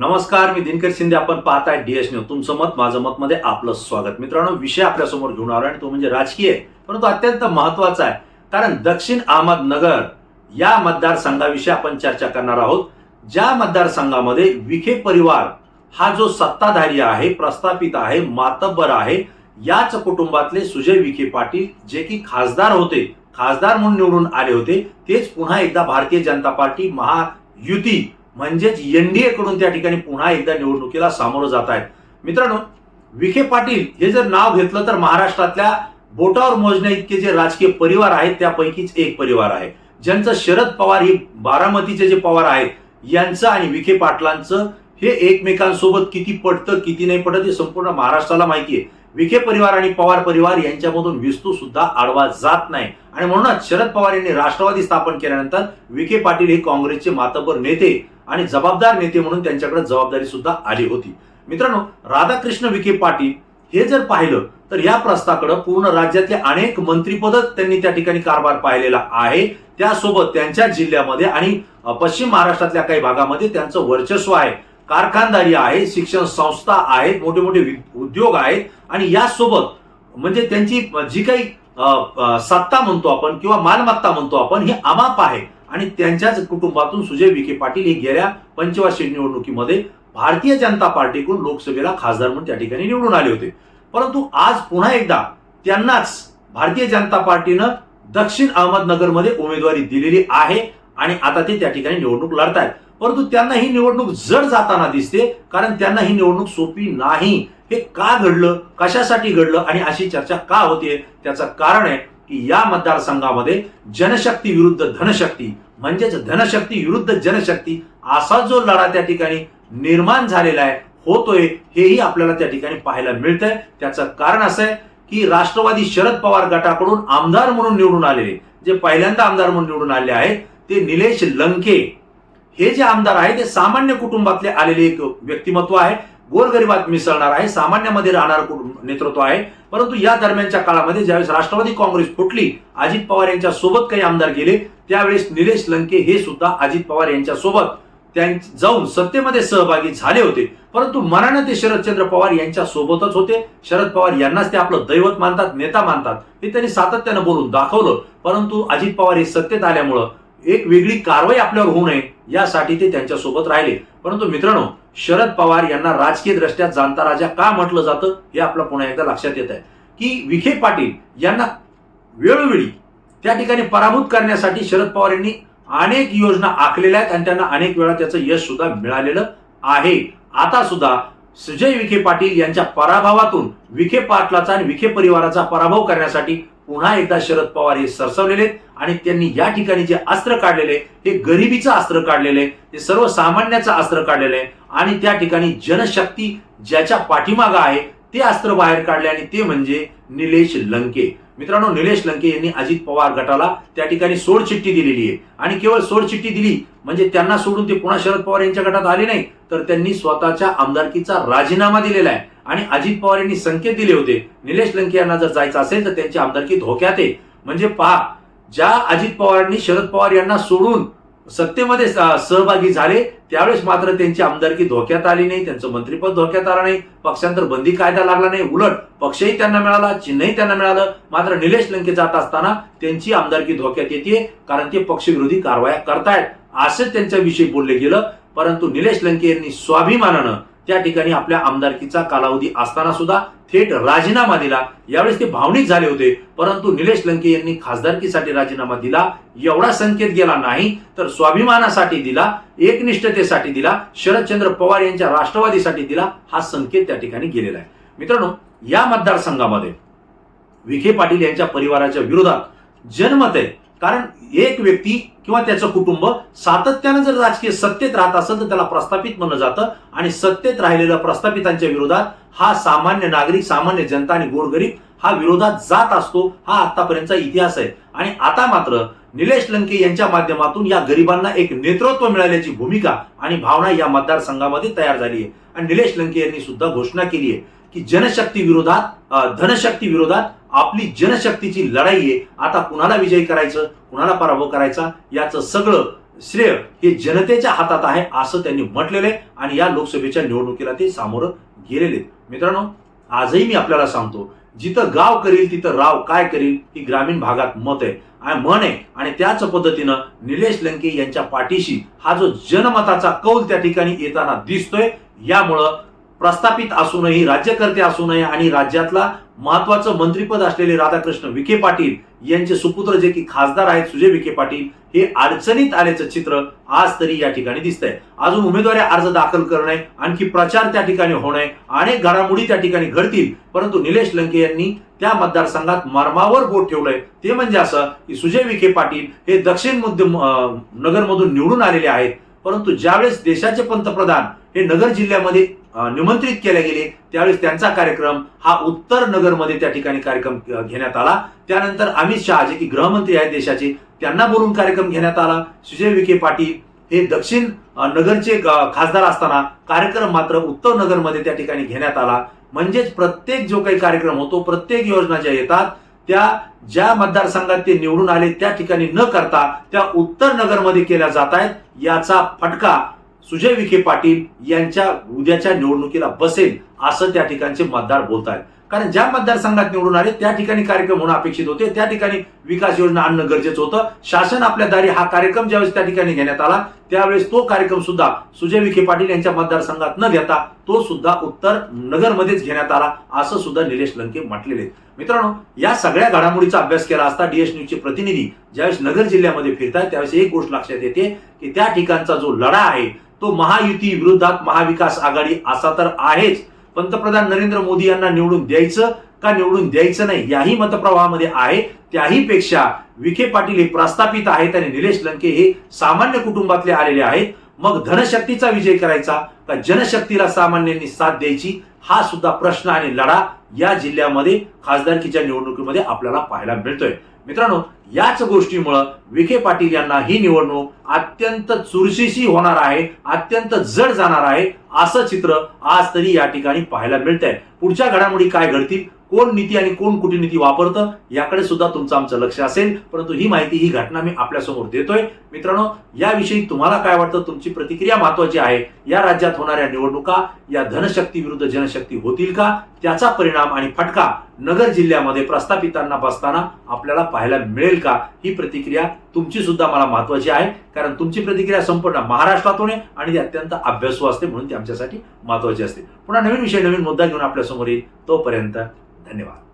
नमस्कार, मी दिनकर शिंदे. आपण पाहताय डीएस न्यूज. तुमचं मत माझं मत मध्ये आपलं स्वागत. मित्रांनो, विषय आपल्या समोर घेऊन आलो आणि तो म्हणजे राजकीय आहे, परंतु अत्यंत महत्त्वाचा आहे. कारण दक्षिण अहमदनगर या मतदारसंघाविषयी आपण चर्चा करणार आहोत. ज्या मतदारसंघामध्ये विखे परिवार हा जो सत्ताधारी आहे, प्रस्थापित आहे, मातब्बर आहे, याच कुटुंबातले सुजय विखे पाटील जे की खासदार होते, खासदार म्हणून निवडून आले होते, तेच पुन्हा एकदा भारतीय जनता पार्टी महायुती म्हणजेच एनडीए कडून त्या ठिकाणी पुन्हा एकदा निवडणुकीला सामोरं जात आहेत. मित्रांनो, विखे पाटील हे जर नाव घेतलं तर महाराष्ट्रातल्या बोटावर मोजण्या इतके जे राजकीय परिवार आहेत त्यापैकीच एक परिवार आहे, ज्यांचं शरद पवार ही बारामतीचे जे पवार आहेत यांचं आणि विखे पाटलांचं हे एकमेकांसोबत किती पटतं किती नाही पटत हे संपूर्ण महाराष्ट्राला माहिती आहे. विखे परिवार आणि पवार परिवार यांच्यामधून विस्तू सुद्धा आडवा जात नाही आणि म्हणूनच शरद पवार यांनी राष्ट्रवादी स्थापन केल्यानंतर विखे पाटील हे काँग्रेसचे मातब्बर नेते आणि जबाबदार नेते म्हणून त्यांच्याकडे जबाबदारी सुद्धा आली होती. मित्रांनो, राधाकृष्ण विखे पाटील हे जर पाहिलं तर या प्रस्ताकडे पूर्ण राज्यातले अनेक मंत्रिपद त्यांनी त्या ठिकाणी कारभार पाहिलेला आहे. त्यासोबत त्यांच्या जिल्ह्यामध्ये आणि पश्चिम महाराष्ट्रातल्या काही भागामध्ये त्यांचं वर्चस्व आहे, कारखानदारी आहे, शिक्षण संस्था आहेत, मोठे मोठे उद्योग आहेत आणि यासोबत म्हणजे त्यांची जी काही सत्ता म्हणतो आपण किंवा मालमत्ता म्हणतो आपण ही अमाप आहे. आणि त्यांच्याच कुटुंबातून सुजय विखे पाटील हे गेल्या पंचवार्षिक निवडणुकीमध्ये भारतीय जनता पार्टीकडून लोकसभेला खासदार म्हणून त्या ठिकाणी निवडून आले होते. परंतु आज पुन्हा एकदा त्यांनाच भारतीय जनता पार्टीनं दक्षिण अहमदनगरमध्ये उमेदवारी दिलेली आहे आणि आता ते त्या ठिकाणी निवडणूक लढतायत. परंतु त्यांना ही निवडणूक जड जाताना दिसते, कारण त्यांना ही निवडणूक सोपी नाही. हे का घडलं, कशासाठी घडलं आणि अशी चर्चा का होते, त्याचं कारण आहे की या मतदारसंघामध्ये जनशक्ती विरुद्ध धनशक्ती म्हणजेच धनशक्ती विरुद्ध जनशक्ती असा जो लढा त्या ठिकाणी निर्माण झालेला आहे, होतोय, हेही आपल्याला त्या ठिकाणी पाहायला मिळतंय. त्याचं कारण असं आहे की राष्ट्रवादी शरद पवार गटाकडून आमदार म्हणून निवडून आलेले, जे पहिल्यांदा आमदार म्हणून निवडून आले आहेत ते निलेश लंके हे जे आमदार आहे ते सामान्य कुटुंबातले आलेले एक व्यक्तिमत्व आहे, गोरगरिबात मिसळणार आहे, सामान्यामध्ये राहणार नेतृत्व आहे. परंतु या दरम्यानच्या काळामध्ये ज्यावेळेस राष्ट्रवादी काँग्रेस फुटली, अजित पवार यांच्या सोबत काही आमदार गेले, त्यावेळेस निलेश लंके हे सुद्धा अजित पवार यांच्या सोबत जाऊन सत्तेमध्ये सहभागी झाले होते. परंतु मनाने ते शरदचंद्र पवार यांच्या सोबतच होते. शरद पवार यांनाच ते आपलं दैवत मानतात, नेता मानतात, हे त्यांनी सातत्यानं बोलून दाखवलं. परंतु अजित पवार हे सत्तेत आल्यामुळं एक वेगळी कारवाई आपल्यावर होऊ नये यासाठी ते त्यांच्यासोबत राहिले. परंतु मित्रांनो, शरद पवार यांना राजकीय दृष्ट्या जाणता राजा का म्हटलं जातं हे आपलं पुन्हा एकदा लक्षात येत आहे की विखे पाटील यांना वेळोवेळी त्या ठिकाणी पराभूत करण्यासाठी शरद पवार यांनी अनेक योजना आखलेल्या आहेत आणि त्यांना अनेक वेळा त्याचं यश सुद्धा मिळालेलं आहे. आता सुद्धा सुजय विखे पाटील यांच्या पराभवातून विखे पाटलाचा आणि विखे परिवाराचा पराभव करण्यासाठी पुन्हा एकदा शरद पवार हे सरसवलेले आणि त्यांनी या ठिकाणी जे अस्त्र काढलेले हे गरिबीचं अस्त्र काढलेले, हे सर्वसामान्याचं अस्त्र काढलेले आणि त्या ठिकाणी जनशक्ती ज्याच्या पाठीमागं आहे ते अस्त्र बाहेर काढले आणि ते म्हणजे निलेश लंके. मित्रांनो, निलेश लंके यांनी अजित पवार गटाला त्या ठिकाणी सोडचिठ्ठी दिलेली आहे आणि केवळ सोडचिठ्ठी दिली म्हणजे त्यांना सोडून ते पुन्हा शरद पवार यांच्या गटात आले नाही, तर त्यांनी स्वतःच्या आमदारकीचा राजीनामा दिलेला आहे. आणि अजित पवार यांनी संकेत दिले होते निलेश लंके यांना जर जायचं असेल तर त्यांची आमदारकी धोक्यात आहे. म्हणजे पहा, ज्या अजित पवारांनी शरद पवार यांना सोडून सत्तेमध्ये सहभागी झाले त्यावेळेस मात्र त्यांची आमदारकी धोक्यात आली नाही, त्यांचं मंत्रिपद धोक्यात आलं नाही, पक्षांतर बंदी कायदा लागला नाही, उलट पक्षही त्यांना मिळाला, चिन्हही त्यांना मिळालं. मात्र निलेश लंके जात असताना त्यांची आमदारकी धोक्यात येते, कारण ते पक्षविरोधी कारवाया करतायत असं त्यांच्याविषयी बोलले गेलं. परंतु निलेश लंके यांनी स्वाभिमानानं त्या ठिकाणी आपल्या आमदारकीचा कालावधी असताना सुद्धा थेट राजीनामा दिला. यावेळेस ते भावनिक झाले होते, परंतु निलेश लंके यांनी खासदारकीसाठी राजीनामा दिला. एवढा संकेत गेला नाही तर स्वाभिमानासाठी दिला, एकनिष्ठतेसाठी दिला, शरदचंद्र पवार यांच्या राष्ट्रवादीसाठी दिला, हा संकेत त्या ठिकाणी गेलेला आहे. मित्रांनो, या मतदारसंघामध्ये विखे पाटील यांच्या परिवाराच्या विरोधात जनमत आहे. कारण एक व्यक्ती किंवा त्याचं कुटुंब सातत्यानं जर राजकीय सत्तेत राहत असेल तर त्याला प्रस्थापित म्हणलं जातं आणि सत्तेत राहिलेल्या प्रस्थापितांच्या विरोधात हा सामान्य नागरिक, सामान्य जनता आणि गोरगरीब हा विरोधात जात असतो. हा आतापर्यंतचा इतिहास आहे. आणि आता मात्र निलेश लंके यांच्या माध्यमातून या गरिबांना एक नेतृत्व मिळाल्याची भूमिका आणि भावना या मतदारसंघामध्ये तयार झाली आहे. आणि निलेश लंके यांनी सुद्धा घोषणा केली आहे की जनशक्ती विरोधात धनशक्ती विरोधात आपली जनशक्तीची लढाई आहे. आता कुणाला विजयी करायचं, कुणाला पराभव करायचा, याचं सगळं श्रेय हे जनतेच्या हातात आहे असं त्यांनी म्हटलेलं आहे आणि या लोकसभेच्या निवडणुकीला ते सामोरं गेलेले. मित्रांनो, आजही मी आपल्याला सांगतो, जिथं गाव करील तिथं राव काय करील ही ग्रामीण भागात मत आहे आणि मन आहे. आणि त्याच पद्धतीनं निलेश लंके यांच्या पाठीशी हा जो जनमताचा कौल त्या ठिकाणी येताना दिसतोय. यामुळं प्रस्थापित असूनही, राज्यकर्ते असूनही आणि राज्यातला महत्वाचं मंत्रीपद असलेले राधाकृष्ण विखे पाटील यांचे सुपुत्र जे की खासदार आहेत सुजय विखे पाटील, हे अडचणीत आल्याचं चित्र आज तरी या ठिकाणी दिसतंय. अजून उमेदवारी अर्ज दाखल करणे, आणखी प्रचार त्या ठिकाणी होणे, अनेक घडामोडी त्या ठिकाणी घडतील. परंतु निलेश लंके यांनी त्या मतदारसंघात मर्मावर बोट ठेवलंय. ते म्हणजे असं की सुजय विखे पाटील हे दक्षिण नगरमधून निवडून आलेले आहेत, परंतु ज्यावेळेस देशाचे पंतप्रधान हे नगर जिल्ह्यामध्ये निमंत्रित केले गेले त्यावेळेस त्यांचा कार्यक्रम हा उत्तर नगरमध्ये त्या ठिकाणी कार्यक्रम घेण्यात आला. त्यानंतर अमित शहा जे की गृहमंत्री आहेत देशाचे, त्यांना बोलून कार्यक्रम घेण्यात आला. सुजय विखे पाटील हे दक्षिण नगरचे खासदार असताना कार्यक्रम मात्र उत्तर नगरमध्ये त्या ठिकाणी घेण्यात आला. म्हणजेच प्रत्येक जो काही कार्यक्रम होतो, प्रत्येक योजना ज्या येतात त्या ज्या मतदारसंघात ते निवडून आले त्या ठिकाणी न करता त्या उत्तर नगरमध्ये केल्या जात आहेत. याचा फटका सुजय विखे पाटील यांच्या उद्याच्या निवडणुकीला बसेल असं त्या ठिकाणचे मतदार बोलत आहेत. कारण ज्या मतदारसंघात निवडून आले त्या ठिकाणी कार्यक्रम होणं अपेक्षित होते, त्या ठिकाणी विकास योजना आणणं गरजेचं होतं. शासन आपल्या दारी हा कार्यक्रम ज्यावेळेस त्या ठिकाणी घेण्यात आला त्यावेळेस तो कार्यक्रम सुद्धा सुजय विखे पाटील यांच्या मतदारसंघात न घेता तो सुद्धा उत्तर नगरमध्येच घेण्यात आला असं सुद्धा निलेश लंके म्हटलेले. मित्रांनो, या सगळ्या घडामोडीचा अभ्यास केला असता डीएस न्यूजचे प्रतिनिधी ज्यावेळेस नगर जिल्ह्यामध्ये फिरतायत त्यावेळेस एक गोष्ट लक्षात येते की त्या ठिकाणचा जो लढा आहे तो महायुती विरोधात महाविकास आघाडी असा तर आहेच. पंतप्रधान नरेंद्र मोदी यांना निवडून द्यायचं का निवडून द्यायचं नाही याही मतप्रवाहामध्ये आहे. त्याही पेक्षा विखे पाटील हे प्रस्थापित आहेत आणि निलेश लंके हे सामान्य कुटुंबातले आलेले आहेत. मग धनशक्तीचा विजय करायचा का जनशक्तीला सामान्यांनी साथ द्यायची हा सुद्धा प्रश्न आणि लढा या जिल्ह्यामध्ये खासदारकीच्या निवडणुकीमध्ये आपल्याला पाहायला मिळतोय. मित्रांनो, याच गोष्टीमुळे विखे पाटील यांना ही निवडणूक अत्यंत चुरशीची होणार आहे, अत्यंत जड जाणार आहे असं चित्र आज तरी या ठिकाणी पाहायला मिळतंय. पुढच्या घडामोडी काय घडतील, कोण नीती आणि कोण कुटनीती वापरतं याकडे सुद्धा तुमचं आमचं लक्ष असेल. परंतु ही माहिती, ही घटना मी आपल्यासमोर देतोय. मित्रांनो, याविषयी तुम्हाला काय वाटतं, तुमची प्रतिक्रिया महत्वाची आहे. या राज्यात होणाऱ्या निवडणुका या धनशक्ती विरुद्ध जनशक्ती होतील का, त्याचा परिणाम आणि फटका नगर जिल्ह्यामध्ये प्रस्थापितांना बसताना आपल्याला पाहायला मिळेल का, ही प्रतिक्रिया तुमची सुद्धा मला महत्वाची आहे. कारण तुमची प्रतिक्रिया संपूर्ण महाराष्ट्रातून आहे आणि ती अत्यंत अभ्यासू असते, म्हणून ती आमच्यासाठी महत्वाची असते. पुन्हा नवीन विषय, नवीन मुद्दा घेऊन आपल्यासमोर येईल. तोपर्यंत धन्यवाद.